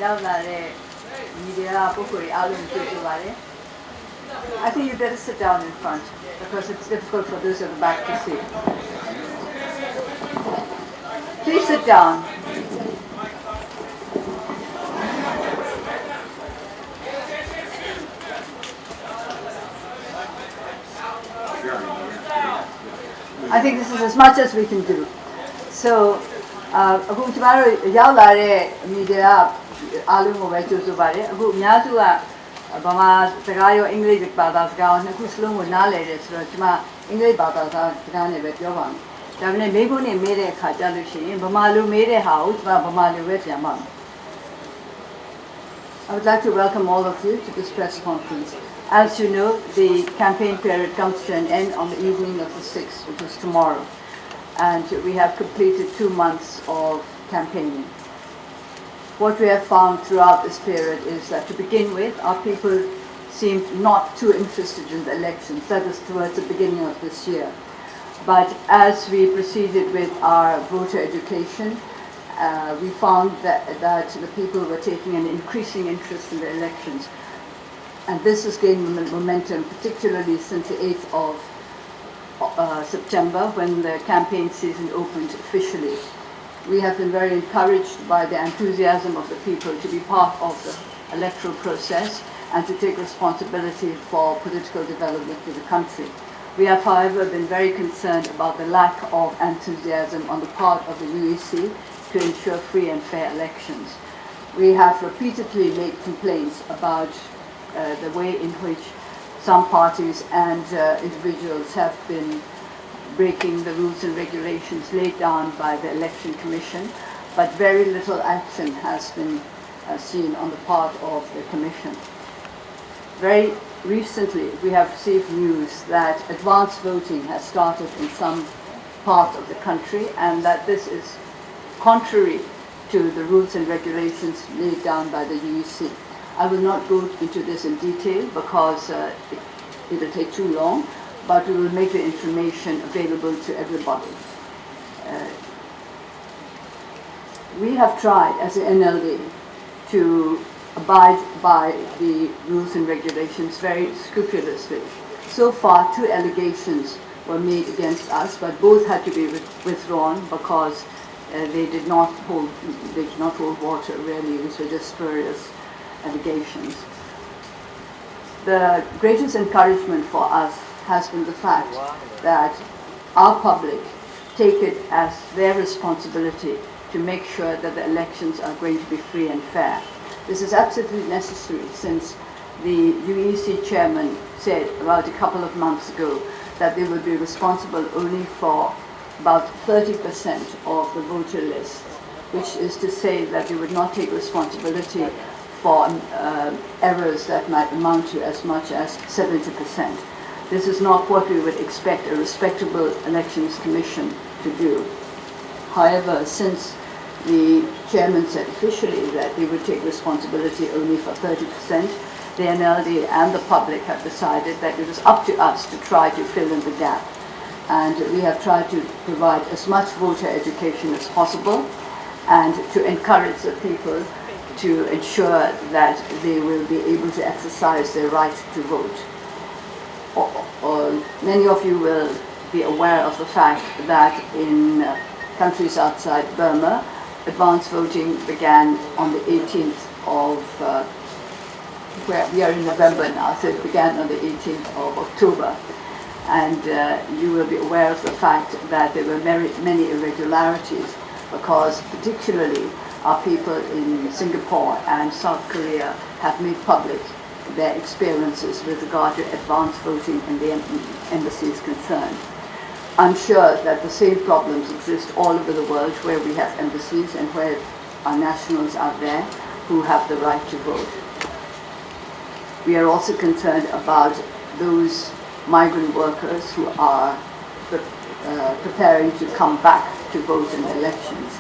ရောက်လာတဲ့ညီတွေကပုဂ္ဂိုလ်တွေအားလုံးတွေ့ကြပါတယ် I think you better sit down in front because it's difficult for those at the back to see. Please sit down. I think this is as much as we can do. So, အခုကျမတို့ရောက်လာတဲ့မိဒီယာအားလုံးကိုပဲကြိုဆိုပါတယ်အခုအများစုကဗမာစကားရောအင်္ဂလိပ်ဘာသာစကားရောနှစ်ခုစလုံးကိုနားလည်တယ်ဆိုတော့ကျမအင်္ဂလိပ်ဘာသာစကားနဲ့ပဲပြောပါမယ်ဒါပေမဲ့မိခုနဲ့မေးတဲ့အခါကြလို့ရှိရင်ဗမာလိုမေးတဲ့ဟာကိုကျမဗမာလိုပဲပြန်ပါမယ် I would like to welcome all of you to this press conference. As you know, the campaign period comes to an end on the evening of the 6th, which is tomorrow. And we have completed 2 months of campaigning. What we have found throughout this period is that to begin with, our people seemed not too interested in the elections. That was towards the beginning of this year. But as we proceeded with our voter education, we found that the people were taking an increasing interest in the elections. And this has gained momentum, particularly since the 8th of September, when the campaign season opened officially. We have been very encouraged by the enthusiasm of the people to be part of the electoral process and to take responsibility for political development in the country. We have, however, been very concerned about the lack of enthusiasm on the part of the UEC to ensure free and fair elections. We have repeatedly made complaints about the way in which some parties and individuals have been breaking the rules and regulations laid down by the Election Commission, but very little action has been seen on the part of the Commission. Very recently, we have received news that advance voting has started in some parts of the country and that this is contrary to the rules and regulations laid down by the UEC. I will not go into this in detail because it will take too long, but we will make the information available to everybody. We have tried as an NLD to abide by the rules and regulations very scrupulously. So far, 2 allegations were made against us, but both had to be withdrawn because they did not hold water really. These were just spurious allegations. The greatest encouragement for us has been the fact that our public take it as their responsibility to make sure that the elections are going to be free and fair. This is absolutely necessary since the UEC chairman said about a couple of months ago that they will be responsible only for about 30% of the voter list, which is to say that they would not take responsibility for errors that might amount to as much as 70%. This is not what we would expect a respectable elections commission to do. However, since the chairman said officially that they would take responsibility only for 30%, the NLD and the public have decided that it is up to us to try to fill in the gap. And we have tried to provide as much voter education as possible and to encourage the people to ensure that they will be able to exercise their right to vote. Many of you will be aware of the fact that in countries outside Burma, advance voting began on the 18th of, we are in November now, so it began on the 18th of October. And you will be aware of the fact that there were many irregularities because particularly our people in Singapore and South Korea have made public their experiences with regard to advance voting in the embassies concerned. I'm sure that the same problems exist all over the world where we have embassies and where our nationals are there who have the right to vote. We are also concerned about those migrant workers who are preparing to come back to vote in the elections.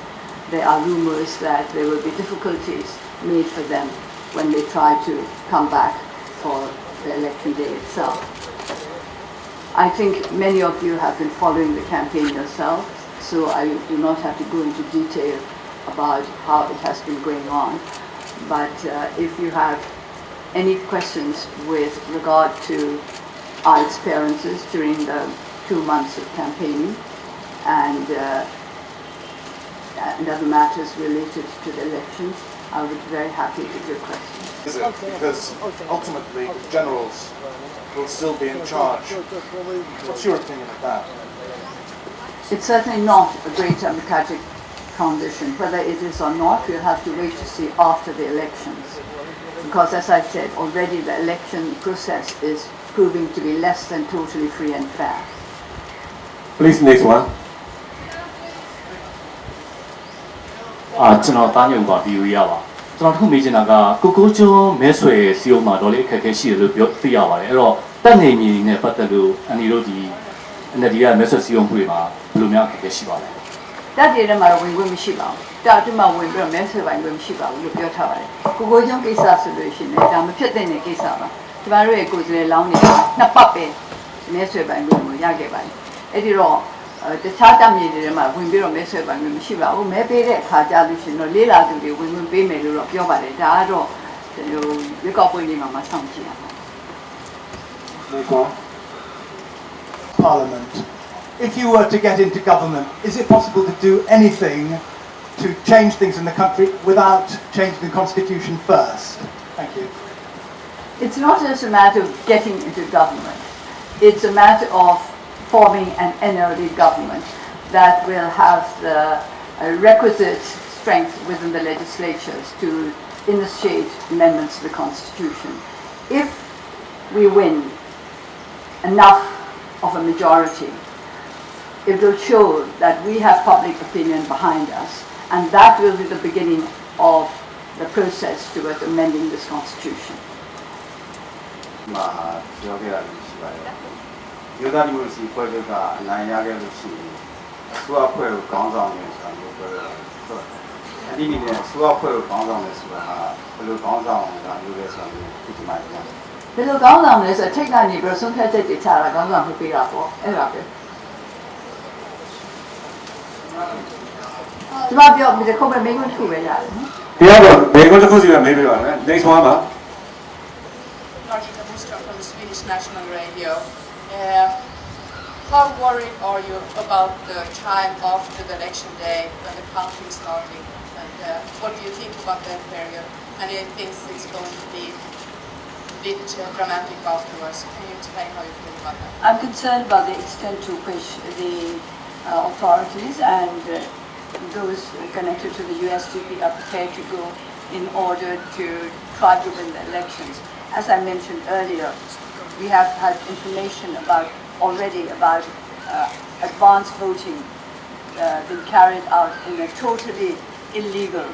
There are rumors that there will be difficulties made for them when they try to come back for the election day itself. I think many of you have been following the campaign yourself, so I do not have to go into detail about how it has been going on. But if you have any questions with regard to our experiences during the 2 months of campaigning and other matters related to the elections, I would be very happy to give questions. Is it? Because ultimately generals will still be in charge. What's your opinion of that? It's certainly not a great democratic transition. Whether it is or not, we'll have to wait to see after the elections. Because as I said, already the election process is proving to be less than totally free and fair. Please, next one. ကျွန်တော်တားညုံပါ VOE ရပါကျွန်တော်ထုတ်မေးချင်တာကကိုကိုကျွန်းမဲဆွဲစီယုံမှာတော့လေအခက်အခဲရှိတယ်လို့ပြောသိရပါတယ်အဲ့တော့တက်နေမြင်နဲ့ပတ်သက်လို့အန်ဒီတို့ဒီ NLD ကမဲဆွဲစီယုံတွေမှာဘယ်လိုများအခက်အခဲရှိပါလဲတက်တည်တယ်မှာတော့ဝင်ခွင့်မရှိပါဘူးတာတူမှဝင်ပြီးတော့မဲဆွဲပိုင်ခွင့်မရှိပါဘူးလို့ပြောထားပါတယ်ကိုကိုကျွန်းကိစ္စဆိုလို့ရှိရင်ဒါမဖြစ်တဲ့ကိစ္စပါကျမတို့ရဲ့ကိုယ်စားလှယ်လောင်းနေနှစ်ပတ်ပဲမဲဆွဲပိုင်ခွင့်ကိုရခဲ့ပါတယ်အဲ့ဒီတော့တခြားတပ်မြေတွေထဲမှာဝင်ပြီးတော့မဲဆွဲပိုင်ခွင့်မရှိပါဘူးမဲပေးတဲ့အခါကြလို့ရှိရင်တော့လေးလာသူတွေဝင်ခွင့်ပေးမယ်လို့တော့ပြောပါတယ်ဒါကတော့ရွေးကောက်ပွဲလေးမှာမှစောင့်ကြည့်ရမှာ Parliament. If you were to get into government, is it possible to do anything to change things in the country without changing the constitution first? Thank you. It's not just a matter of getting into government. It's a matter of forming an NLD government that will have the requisite strength within the legislatures to initiate amendments to the constitution. If we win enough of a majority, it will show that we have public opinion behind us, and that will be the beginning of the process towards amending this constitution. မြို့သားဒီမိုကရေစီဖွဲ့ချုပ်ကအနိုင်ရခဲ့လို့ရှိရင်အစိုးရဖွဲ့ကိုခေါင်းဆောင်နေဆိုတာမျိုးပြောတာအဒီနည်းနဲ့အစိုးရဖွဲ့ကိုခေါင်းဆောင်နေဆိုတာဟာဘယ်လိုခေါင်းဆောင်တာမျိုးလဲဆိုတာမျိုးသိချင်ပါတယ် ဘယ်လိုခေါင်းဆောင်လဲဆိုတော့ထိတ်ကနေပြီးဆုံးဖြတ်ချက်တွေချတာခေါင်းဆောင်ဖြစ်ပေးတာပေါ့အဲ့ဒါပဲဒီမှာပြောပြီးခုပဲမိကုန်းတစ်ခုပဲရတယ်နော်တရားတော့မိကုန်းတစ်ခုစီပဲမေးပေးပါမယ် next one ပါ from the Swedish National Radio. How worried are you about the time after the election day when the counting is starting? And what do you think about that period? And do you think it's going to be a bit dramatic afterwards? Can you explain how you feel about that? I'm concerned about the extent to which the authorities and those connected to the USDP are prepared to go in order to try to win the elections. As I mentioned earlier, we have had information already about advanced voting being carried out in a totally illegal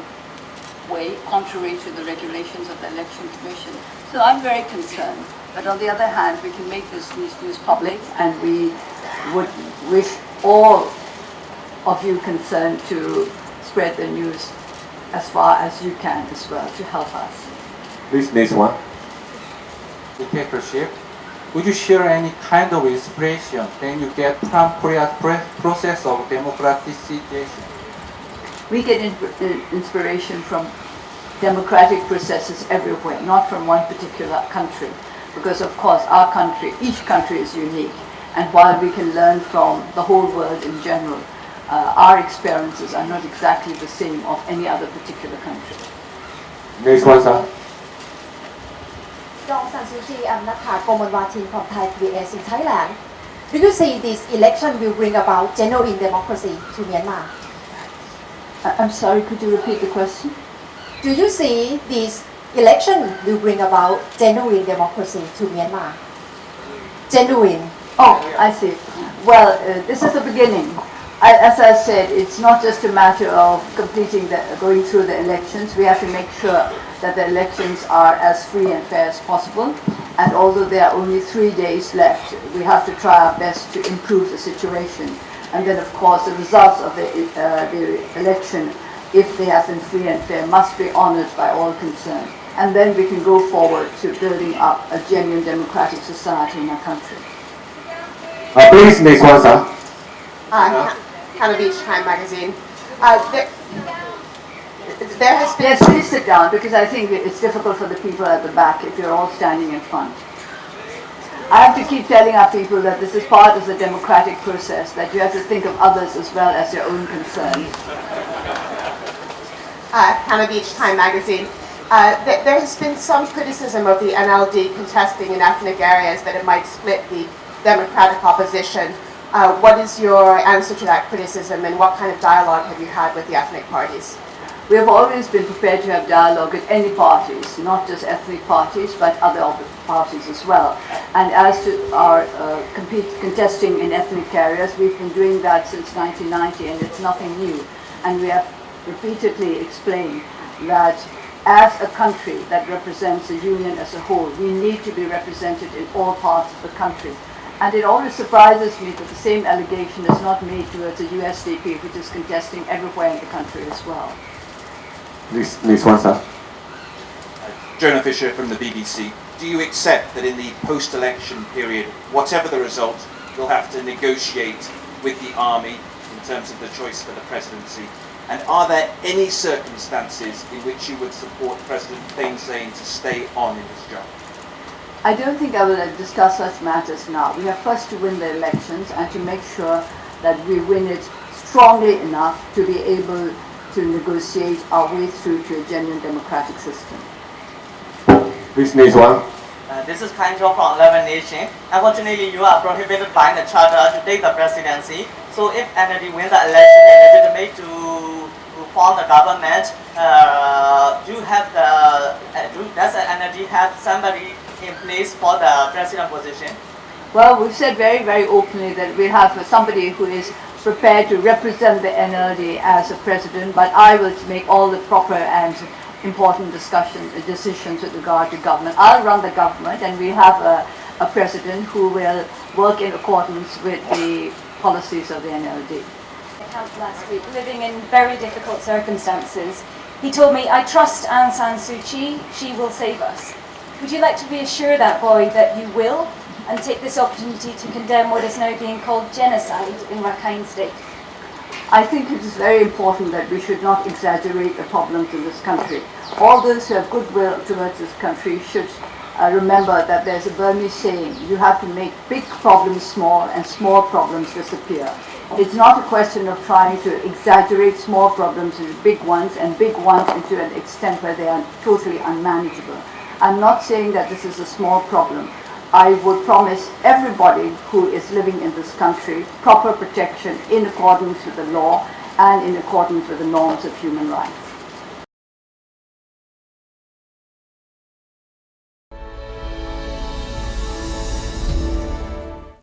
way, contrary to the regulations of the Election Commission. So I'm very concerned. But on the other hand, we can make these news public, and we would wish all of you concerned to spread the news as far as you can as well to help us. Please, next one. Dictatorship. Would you share any kind of inspiration when you get from Korea's process of democratization? We get inspiration from democratic processes everywhere, not from one particular country. Because of course each country is unique. And while we can learn from the whole world in general, our experiences are not exactly the same of any other particular country. Next one, sir. รองศาสตราจารย์นักข่าวกมลวาทินของไทย PBS in Thailand. Do you see this election will bring about genuine democracy to Myanmar? I'm sorry, could you repeat the question? Do you see this election will bring about genuine democracy to Myanmar? Genuine. Oh, I see. Well, this is the beginning. As I said, it's not just a matter of going through the elections. We have to make sure that the elections are as free and fair as possible. And although there are only 3 days left, we have to try our best to improve the situation. And then, of course, the results of the election, if they have been free and fair, must be honored by all concerned. And then we can go forward to building up a genuine democratic society in our country. Please, next one, sir. Canada Beach Time Magazine. there has been... Yes, please sit down, because I think it's difficult for the people at the back if you're all standing in front. I have to keep telling our people that this is part of the democratic process, that you have to think of others as well as your own concerns. Hannah Beach, Time Magazine. There has been some criticism of the NLD contesting in ethnic areas that it might split the democratic opposition. What is your answer to that criticism, and what kind of dialogue have you had with the ethnic parties? We have always been prepared to have dialogue with any parties, not just ethnic parties, but other parties as well. And as to our contesting in ethnic areas, we've been doing that since 1990, and it's nothing new. And we have repeatedly explained that as a country that represents the union as a whole, we need to be represented in all parts of the country. And it always surprises me that the same allegation is not made towards the USDP, which is contesting everywhere in the country as well. Please one, sir. Jonah Fisher from the BBC. Do you accept that in the post-election period, whatever the result, you'll have to negotiate with the army in terms of the choice for the presidency? And are there any circumstances in which you would support President Thein Sein to stay on in his job? I don't think I will discuss such matters now. We have first to win the elections and to make sure that we win it strongly enough to be able to negotiate our way through to a genuine democratic system. Please, next one. This is Kanjo from 11 Nation. Unfortunately, you are prohibited by the charter to take the presidency. So if NLD wins the election and legitimate to form the government, does NLD have somebody in place for the president position? Well, we've said very, very openly that we have somebody who is prepared to represent the NLD as a president, but I will make all the proper and important decisions with regard to government. I'll run the government, and we have a president who will work in accordance with the policies of the NLD. Last week, living in very difficult circumstances, he told me, "I trust Aung San Suu Kyi, she will save us." Would you like to reassure that boy that you will, and take this opportunity to condemn what is now being called genocide in Rakhine State? I think it is very important that we should not exaggerate the problems in this country. All those who have goodwill towards this country should remember that there's a Burmese saying, you have to make big problems small and small problems disappear. It's not a question of trying to exaggerate small problems into big ones and big ones into an extent where they are totally unmanageable. I'm not saying that this is a small problem. I would promise everybody who is living in this country proper protection in accordance with the law and in accordance with the norms of human rights.